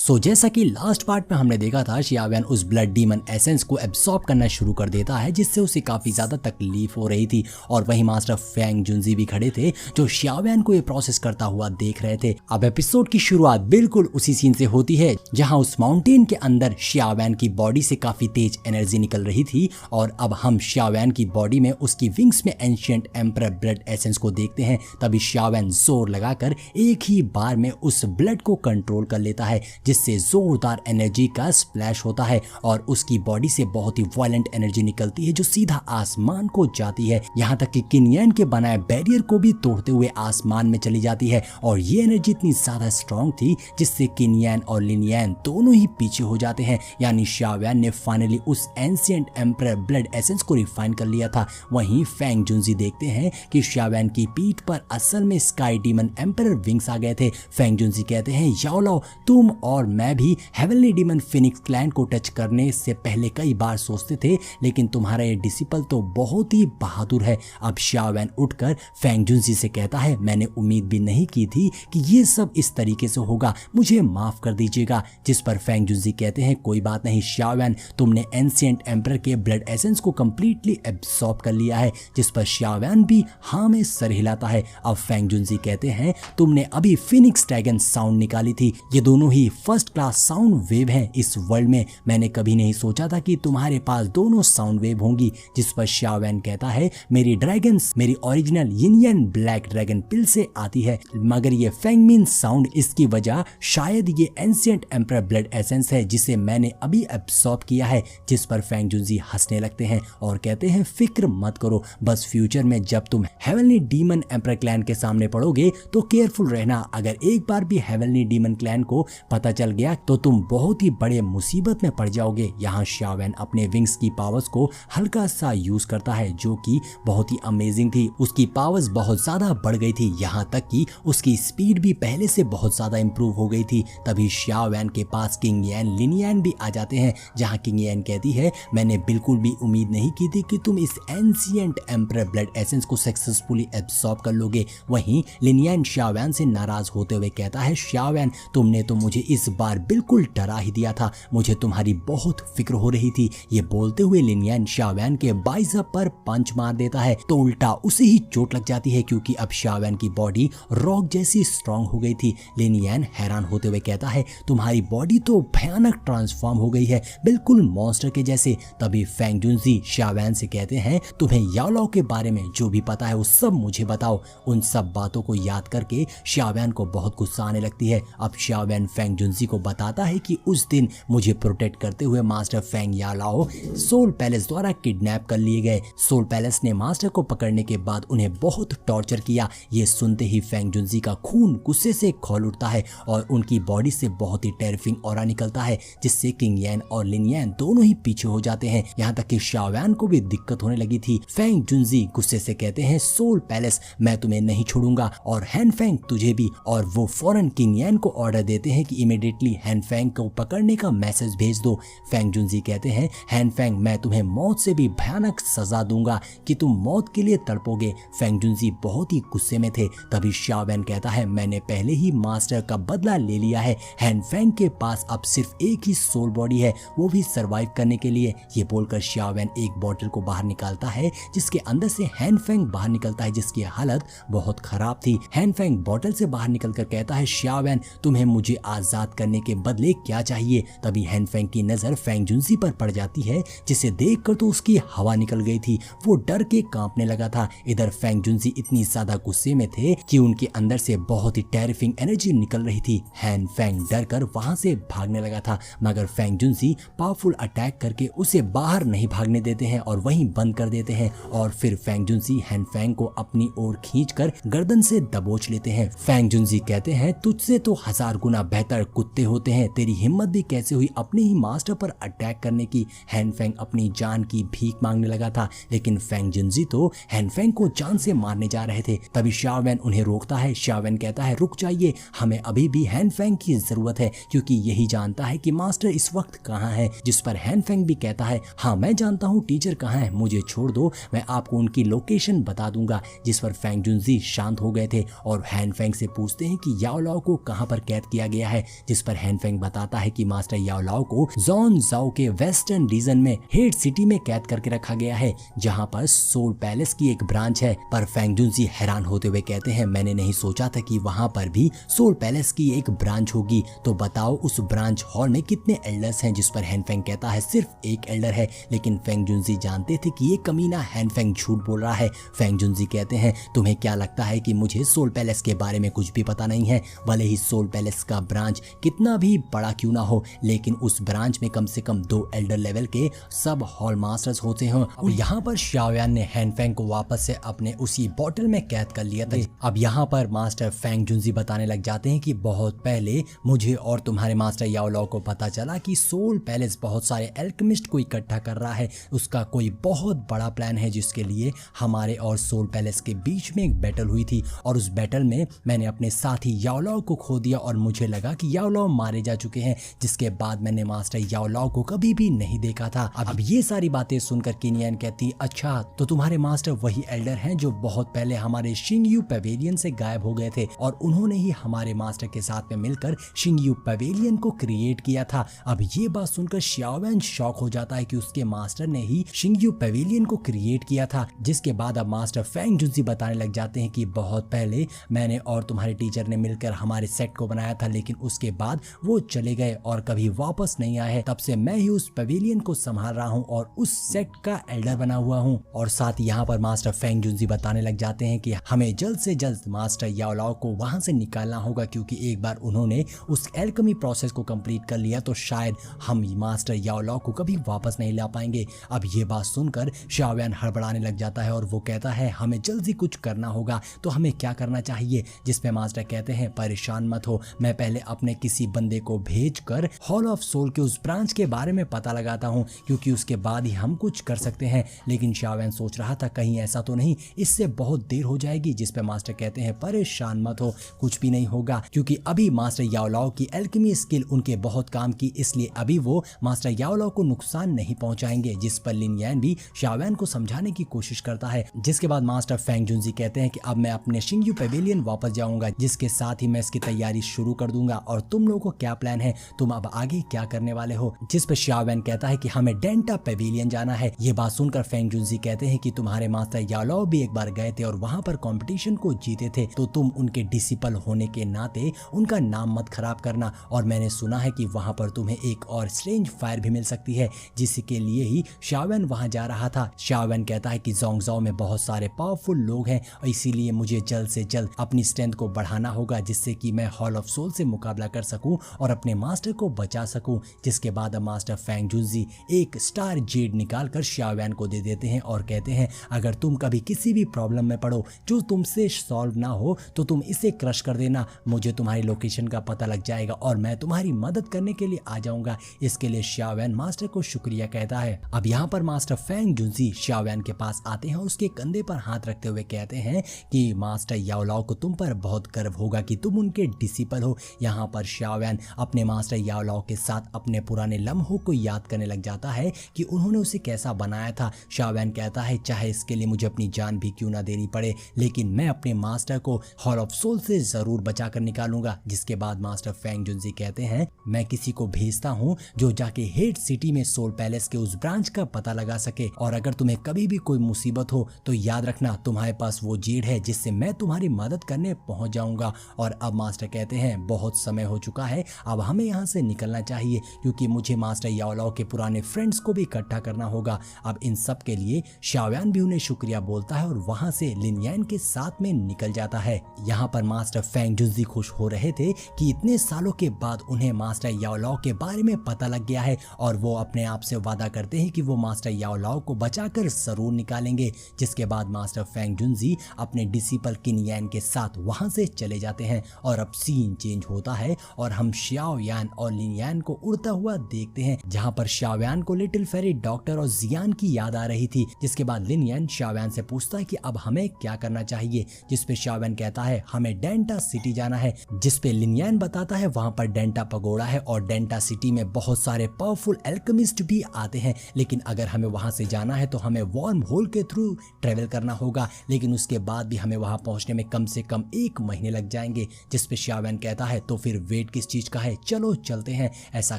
जैसा कि last part में हमने देखा था, शियावेन उस ब्लड डीमन एसेंस को एब्सॉर्ब करना शुरू कर देता है, जिससे उसे काफी ज्यादा तकलीफ हो रही थी। और वहीं मास्टर फेंग जुनजी भी खड़े थे जो शियावेन को ये प्रोसेस करता हुआ देख रहे थे। अब एपिसोड की शुरुआत बिल्कुल उसी सीन से होती है जहां उस माउंटेन के अंदर शियावेन की बॉडी से काफी तेज एनर्जी निकल रही थी। और अब हम शियावेन की बॉडी में उसकी विंग्स में एंशिएंट एम्परर ब्लड एसेंस को देखते हैं। तभी शियावेन जोर लगाकर एक ही बार में उस ब्लड को कंट्रोल कर लेता है, जिससे जोरदार एनर्जी का स्प्लैश होता है और उसकी बॉडी से बहुत ही वायलेंट एनर्जी निकलती है जो सीधा आसमान को जाती है। यहाँ तक कि किंग येन के बनाए बैरियर को भी तोड़ते हुए आसमान में चली जाती है। और ये एनर्जी इतनी ज्यादा स्ट्रॉन्ग थी जिससे किंग येन और लिन येन दोनों ही पीछे हो जाते हैं। यानी शियावेन ने फाइनली उस एंशिएंट एम्परर ब्लड एसेंस को रिफाइन कर लिया था। वहीं फेंग जुनजी देखते हैं कि शियावेन की पीठ पर असल में स्काई डीमन एम्परर विंग्स आ गए थे। फेंग जुनजी कहते हैं, याओ लाओ, तुम और मैं भी हेवनली डीमन फिनिक्स क्लैन को टच करने से पहले कई बार सोचते थे, लेकिन तुम्हारा ये डिसिपल तो बहुत ही बहादुर है। अब शियावेन उठकर फेंग जुनजी से कहता है, मैंने उम्मीद भी नहीं की थी कि ये सब इस तरीके से होगा, मुझे माफ कर दीजिएगा। जिस पर फेंग जुनजी कहते हैं, कोई बात नहीं शियावेन, तुमने एंशिएंट एम्परर के ब्लड एसेंस को कंप्लीटली एब्सॉर्ब कर लिया है। जिस पर शियावेन भी हाँ में सर हिलाता है। अब फेंग जुनजी कहते हैं, तुमने अभी फिनिक्स ड्रैगन साउंड निकाली थी, ये दोनों ही फर्स्ट क्लास साउंड वेव हैं इस वर्ल्ड में। मैंने कभी नहीं सोचा था कि तुम्हारे पास दोनों साउंड वेव होंगी। जिस पर शियावेन कहता है, मेरी ड्रैगन्स मेरी ओरिजिनल यिन ब्लैक ड्रैगन पिल से आती है, मगर ये फेंगमिन साउंड इसकी वजह शायद ये एंशिएंट एम्परर ब्लड एसेंस है जिसे मैंने अभी एब्सॉर्ब किया है। जिस पर फेंग जुनजी हंसने लगते हैं और कहते हैं, फिक्र मत करो, बस फ्यूचर में जब तुम हेवनली डीमन एम्परर क्लैन के सामने पड़ोगे तो केयरफुल रहना। अगर एक बार भी हेवनली डीमन क्लैन को पता चल गया तो तुम बहुत ही बड़े मुसीबत में पड़ जाओगे। यहाँ शियावेन अपने विंग्स की पावर्स को हल्का सा यूज करता है जो कि बहुत ही अमेजिंग थी। उसकी पावर्स बहुत ज्यादा बढ़ गई थी, यहाँ तक कि उसकी स्पीड भी पहले से बहुत ज्यादा इंप्रूव हो गई थी। तभी शियावेन के पास किंग येन लिन येन भी आ जाते हैं, जहाँ किंग येन कहती है, मैंने बिल्कुल भी उम्मीद नहीं की थी कि तुम इस एंशिएंट एम्परर ब्लड एसेंस को सक्सेसफुली एब्सॉर्ब कर लोगे। वहीं लिन येन शियावेन से नाराज होते हुए कहता है, शियावेन तुमने तो मुझे इस बार बिल्कुल डरा ही दिया था, मुझे तुम्हारी बहुत फिक्र हो रही थी। ये बोलते हुए लिन येन शियावेन के बाइसेप पर पंच मार देता है तो उल्टा उसे ही चोट लग जाती है, क्योंकि अब शियावेन की बॉडी रॉक जैसी स्ट्रांग हो गई थी। लिन येन हैरान होते हुए कहता है, तुम्हारी बॉडी तो भयानक ट्रांसफॉर्म हो गई है, बिल्कुल मॉन्स्टर के जैसे। तभी फेंग जुनजी शियावेन से कहते हैं, तुम्हें याओ लाओ के बारे में जो भी पता है वो सब मुझे बताओ। उन सब बातों को याद करके शियावेन को बहुत गुस्सा आने लगती है। अब शियावेन फेंग जुनजी को बताता है कि उस दिन मुझे प्रोटेक्ट करते हुए मास्टर फेंग याओ लाओ सोल पैलेस द्वारा किडनैप कर लिए गए। सोल पैलेस ने मास्टर को पकड़ने के बाद उन्हें बहुत टॉर्चर किया। ये सुनते ही फेंग जुनजी का खून गुस्से से खौल उठता है और उनकी बॉडी से बहुत ही टेरिफिंग ऑरा निकलता है, जिससे किंग येन और लिन येन दोनों ही पीछे हो जाते हैं। यहाँ तक कि शियावेन को भी दिक्कत होने लगी थी। फेंग जुनजी गुस्से से कहते हैं, सोल पैलेस मैं तुम्हें नहीं छोड़ूंगा और हैन फेंग तुझे भी। और वो फौरन किंग येन को ऑर्डर देते हैं कि इमीडिएटली हैन फेंग को पकड़ने का मैसेज भेज दो। फेंग जुनजी कहते हैं, हैन फेंग मैं तुम्हें मौत से भी भयानक सजा दूंगा कि तुम मौत के लिए तड़पोगे। फेंग जुनजी बहुत ही गुस्से में थे। तभी शियावेन कहता है, मैंने पहले ही मास्टर का बदला ले लिया है, हैन फेंग के पास अब सिर्फ एक ही सोल बॉडी है, वो भी सरवाइव करने के लिए। ये बोलकर शियावेन एक बॉटल को बाहर निकालता है जिसके अंदर से हैन फेंग बाहर निकलता है, जिसकी हालत बहुत खराब थी। हैन फेंग बॉटल से बाहर निकलकर कहता है, शियावेन तुम्हें मुझे आजाद करने के बदले क्या चाहिए। तभी हैन फेंग की नजर फेंग जुनजी पर पड़ जाती है, जिसे देखकर तो उसकी हवा निकल गई थी, वो डर के कांपने लगा था। इधर फेंग जुनजी इतनी ज्यादा गुस्से में थे कि उनके अंदर से बहुत ही टेरिफिंग एनर्जी निकल रही थी। हैन फेंग डर कर वहां से भागने लगा था, मगर फेंग जुनजी पावरफुल अटैक करके उसे बाहर नहीं भागने देते हैं और वहीं बंद कर देते हैं। और फिर फेंग जुनजी हैन फेंग को अपनी ओर खींचकर गर्दन से दबोच लेते हैं। फेंग जुनजी कहते हैं, तुझसे तो 1000 गुना बेहतर कुत्ते होते हैं, तेरी हिम्मत भी कैसे हुई अपने ही मास्टर पर अटैक करने की। हैन फेंग अपनी जान की भीख मांगने लगा था, लेकिन फेंग जुनजी तो हैन फेंग को जान से मारने जा रहे थे। तभी शियावेन उन्हें रोकता है। शियावेन कहता है, रुक जाइए, हमें अभी भी हैन फेंग की जरूरत है, क्योंकि यही जानता है कि मास्टर इस वक्त कहाँ है। जिस पर हैन फेंग भी कहता है, हाँ मैं जानता हूँ टीचर कहाँ है, मुझे छोड़ दो, मैं आपको उनकी लोकेशन बता दूंगा। जिस पर फेंग जुनजी शांत हो गए थे और हैन फेंग से पूछते हैं कि याओ लाओ को कहाँ पर कैद किया गया है। जिस पर हैनफेंग बताता है कि मास्टर याओलाओ को ज़ोनजाओ के वेस्टर्न रीजन में हेड सिटी में कैद करके रखा गया है, जहां पर सोल पैलेस की एक ब्रांच है। पर फेंग जुनजी हैरान होते हुए कहते हैं, मैंने नहीं सोचा था कि वहां पर भी सोल पैलेस की एक ब्रांच होगी, तो बताओ उस ब्रांच हॉल में कितने एल्डर्स हैं। जिस पर हैनफेंग कहता है सिर्फ एक एल्डर है, लेकिन फेंग जुनजी जानते थे कि ये कमीना हैनफेंग झूठ बोल रहा है। फेंग जुनजी कहते हैं, तुम्हें क्या लगता है कि मुझे सोल पैलेस के बारे में कुछ भी पता नहीं है? भले ही सोल पैलेस का ब्रांच कितना भी बड़ा क्यों ना हो, लेकिन उस ब्रांच में कम से कम 2 एल्डर लेवल के सब हॉल मास्टर्स होते हैं। और यहाँ पर शाओयान ने हैनफेंग को वापस से अपने उसी बॉटल में कैद कर लिया था। अब यहाँ पर मास्टर फेंग जुनजी बताने लग जाते हैं कि बहुत पहले मुझे और तुम्हारे मास्टर याओलाओ को पता चला कि सोल पैलेस बहुत सारे एल्केमिस्ट को इकट्ठा कर रहा है। उसका कोई बहुत बड़ा प्लान है, जिसके लिए हमारे और सोल पैलेस के बीच में एक बैटल हुई थी, और उस बैटल में मैंने अपने साथी याओलाओ को खो दिया और मुझे लगा कि याओलाओ मारे जा चुके हैं। जिसके बाद मैंने मास्टर याओलाओ को कभी भी नहीं देखा था। अब ये सारी बातें सुनकर किनियन कहती, अच्छा तो तुम्हारे मास्टर वही एल्डर हैं जो बहुत पहले हमारे शिंगयू पवेलियन से गायब हो गए थे, और उन्होंने ही हमारे मास्टर के साथ में मिलकर शिंगयू पवेलियन को क्रिएट किया था। अब ये बात सुनकर शाओयान शॉक हो जाता है कि उसके मास्टर ने ही शिंगयू पवेलियन को क्रिएट किया था। जिसके बाद अब मास्टर फेंग जुनजी बताने लग जाते हैं कि बहुत पहले मैंने और तुम्हारे टीचर ने मिलकर हमारे सेट को बनाया था, लेकिन उसके बाद वो चले गए और कभी वापस नहीं आए। तब से मैं ही उस पवेलियन को संभाल रहा हूँ और उस सेट का एल्डर बना हुआ हूँ। और साथ ही यहाँ पर मास्टर फेंग जुनजी बताने लग जाते हैं कि हमें जल्द से जल्द मास्टर याओलाओ को वहां से निकालना होगा, क्योंकि एक बार उन्होंने उस एल्केमी प्रोसेस को कंप्लीट कर लिया तो शायद हम मास्टर याओलाओ को कभी वापस नहीं ला पाएंगे। अब ये बात सुनकर शाओयान हड़बड़ाने लग जाता है और वो कहता है, हमें जल्दी कुछ करना होगा, तो हमें क्या करना चाहिए? जिसपे मास्टर कहते हैं, परेशान मत हो, मैं पहले अपने किसी बंदे को भेजकर हॉल ऑफ सोल के उस ब्रांच के बारे में पता लगाता हूँ, क्योंकि उसके बाद ही हम कुछ कर सकते हैं। लेकिन शाओयान सोच रहा था कहीं ऐसा तो नहीं इससे बहुत देर हो जाएगी। जिसपे मास्टर कहते हैं, परेशान मत हो, कुछ भी नहीं होगा, क्योंकि अभी मास्टर याओलाओ की एल्केमी स्किल उनके बहुत काम की, इसलिए अभी वो मास्टर याओलाओ को नुकसान नहीं पहुंचाएंगे। जिस पर लिन यान भी शाओयान को समझाने की कोशिश करता है। जिसके बाद मास्टर फेंग जुनजी कहते हैं कि अब मैं अपने शिंगयू पवेलियन वापस जाऊंगा, जिसके साथ ही मैं इसकी तैयारी शुरू कर दूंगा। और तुम लोगों को क्या प्लान है, तुम अब आगे क्या करने वाले हो? जिस पर शाओयान कहता है कि हमें डेंटा पवेलियन जाना है। ये बात सुनकर फेंग जुनजी कहते हैं कि तुम्हारे मास्टर याओलाओ भी एक बार गए थे और वहां पर कंपटीशन को जीते थे, तो तुम उनके डिसिपल होने के नाते उनका नाम मत खराब करना। और मैंने सुना है कि वहां पर तुम्हें एक और स्ट्रेंज फायर भी मिल सकती है, जिसके लिए ही शाओयान वहां जा रहा था। शाओयान कहता है कि ज़ोंगज़ाओ में बहुत सारे पावरफुल लोग हैं, और इसीलिए मुझे जल्द से जल्द अपनी स्ट्रेंथ को बढ़ाना होगा, जिससे कि मैं हॉल ऑफ सोल से मुकाबला कर सकूं और अपने मास्टर को बचा सकूं। जिसके बाद मास्टर फेंग जुनजी एक स्टार जेड निकालकर शाओयान को दे देते हैं और कहते हैं, अगर तुम कभी किसी भी प्रॉब्लम में पड़ो जो तुमसे सॉल्व ना हो, तो तुम इसे क्रश कर देना, मुझे तुम्हारी लोकेशन का पता लग जाएगा और मैं तुम्हारी मदद करने के लिए आ जाऊंगा। इसके लिए शाओयान मास्टर को शुक्रिया कहता है। अब यहाँ पर मास्टर फेंग जुनजी शाओयान के पास आते हैं और उसके कंधे पर हाथ रखते हुए कहते हैं कि मास्टर याओलाओ को तुम पर बहुत गर्व होगा कि तुम उनके डिसिपल हो। यहाँ पर शाओयान अपने मास्टर याओलाओ के साथ अपने पुराने लम्हों को याद करने लग जाता है कि उन्होंने उसे कैसा बनाया था। शाओयान कहता है, चाहे इसके लिए मुझे अपनी जान भी क्यों ना देनी पड़े, लेकिन मैं अपने मास्टर को हॉल ऑफ सोल से जरूर बचा कर निकालूंगा। जिसके बाद मास्टर फेंग जुनजी कहते हैं, मैं किसी को भेजता हूँ जो जाके हेड सिटी में सोल पैलेस के उस ब्रांच का पता लगा सके, और अगर तुम्हें कभी भी कोई मुसीबत हो तो याद रखना तुम्हारे पास वो जेड है जिससे मैं तुम्हारी मदद करने पहुंच जाऊंगा। और अब मास्टर कहते हैं, बहुत समय हो चुका है, अब हमें यहाँ से निकलना चाहिए, क्योंकि मुझे मास्टर याओलाओ के पुराने फ्रेंड्स को भी इकट्ठा करना होगा। अब इन सब के लिए शाओयान भी उन्हें शुक्रिया बोलता है और वहां से लिन यान के साथ में निकल जाता है। यहाँ पर मास्टर फेंग जुनजी खुश हो रहे थे कि इतने सालों के बाद उन्हें मास्टर याओलाओ के बारे में पता लग गया है, और वो अपने आप से वादा करते हैं कि वो मास्टर याओलाओ को बचाकर जरूर निकालेंगे। जिसके बाद मास्टर फेंग जुनजी अपने डिसिपल किन यान के साथ वहां से चले जाते हैं, और अब सीन चेंज होता है और हम शाओयान और लिन यान को उड़ता हुआ देखते हैं, जहां पर शाओयान को लिटिल फेरी डॉक्टर और जियान की याद आ रही थी। जिसके बाद लिन यान शाओयान से पूछता है कि अब हमें क्या करना चाहिए, जिसपे शाओयान कहता है, हमें डेंटा सिटी जाना है। जिसपे लिन यान बताता है वहां पर डेंटा पगोड़ा है और डेंटा सिटी में बहुत सारे पावरफुल एल्केमिस्ट भी आते हैं, लेकिन अगर हमें वहां से जाना है तो हमें वॉर्म होल के थ्रू ट्रेवल करना होगा, लेकिन उसके बाद भी हमें वहां पहुंचने में कम से कम 1 महीने लग जाएंगे। जिसपे शाओयान कहता है, तो फिर वेट किस चीज का है, चलो चलते हैं। ऐसा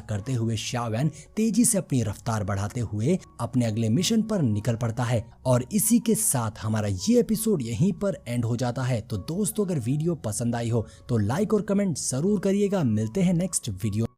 करते हुए शाओवैन तेजी से अपनी रफ्तार बढ़ाते हुए अपने अगले मिशन पर निकल पड़ता है। और इसी के साथ हमारा ये एपिसोड यहीं पर एंड हो जाता है। तो दोस्तों, अगर वीडियो पसंद आई हो तो लाइक और कमेंट जरूर करिएगा। मिलते हैं नेक्स्ट वीडियो।